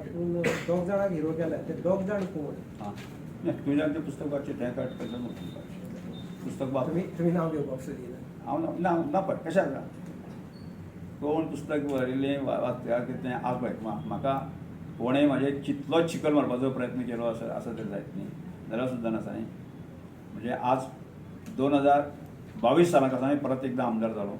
तातूंत दोग जाणांक हिरो केला ते दोग जाण कोण? हां नाही तुझ्या ते पुस्तक वाचचे तें काड केलं पुस्तक वाच तुम्ही नाव घेवपाक सोदिना? हांव ना पळय कशाक कोण पुस्तक बरयलें वाचल्यार तें आज पळय म्हाका कोणें म्हाजें कितलोच चिकल मारपाचो प्रयत्न केलो असो तरी जायत न्ही जाल्यार सुद्दां आसा न्ही म्हणजे आज 2022 सालांत हांवें परत एकदां आमदार जालो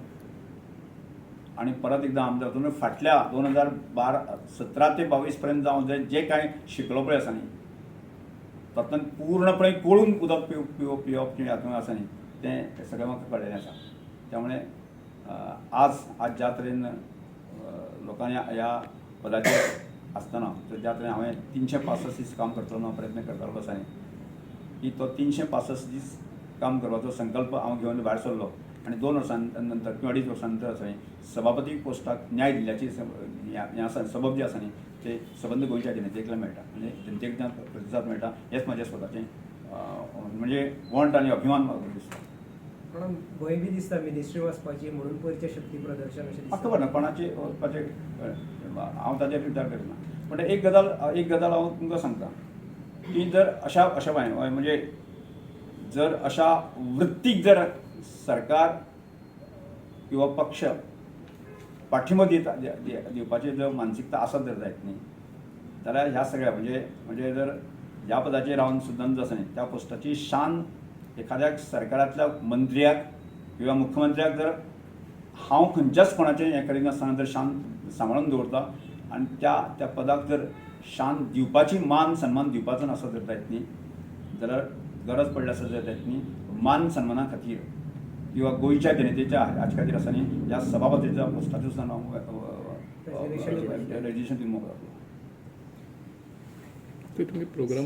आणि परत एकदां आमदार जातून फाटल्या 2017 ते 22 पर्यंत जावन जे कांय शिकलो पळय आसा न्ही तातूंत पूर्णपणे कळून उदक पिवप किंवा हातूंत आसा न्ही तें सगळें म्हाका कळलेलें आसा त्यामुळे आज ज्या तरेन लोकांनी ह्या पदाचेर आसतना ज्या तरेन हांवें 365 दीस काम करतलो प्रयत्न करतालो आसा न्ही की तो 365 दीस काम करपाचो संकल्प हांव घेवन भायर सरलो आणि 2 वर्सां नंतर किंवा 2.5 वर्सां नंतर आसा सभापती पोस्टाक न्याय दिल्ल्याची हें आसा सबब जी आसा न्ही ते सबंद गोंयच्या जनतेक मेळटा म्हणजे जनतेक प्रतिसाद मेळटा हेंच म्हाजें स्वताचें म्हणजे वंट आनी अभिमान म्हाका दिसता. पण भंय बी दिसता मिनिस्ट्री वचपाची म्हणून पयचे शक्ती प्रदर्शन अशें म्हाका खबर ना कोणाचें वचपाचें हांव ताचेर विचार करिना पूण एक गजाल हांव तुमकां सांगता की जर अशा म्हणजे जर अशा वृत्तीक जर सरकार किंवा पक्ष पाठिंबो दिवपाची जर मानसिकता आसत जर जायत न्ही जाल्यार ह्या सगळ्या म्हणजे जर ह्या पदाचेर रावन सुद्दां जो आसा न्ही त्या पोस्टाची शान एखाद्या सरकारांतल्या मंत्र्याक किंवा मुख्यमंत्र्याक जर हांव खंयच्याच कोणाचें हें करिनासतना जर शान सांबाळून दवरता आनी त्या पदाक जर शान दिवपाची मान सन्मान दिवपाचो आसत जर जायत न्ही जाल्यार गरज पडली आसत जर जायत न्ही मान सन्माना खातीर किंवा गोंयच्या जनतेच्या हाचे खातीर आसा न्ही ह्या सभापतीच्या पोस्टाचेर सुद्दां हांव रेजिस्ट्रेशन दिवन मोकळो. ते तुम्ही प्रोग्राम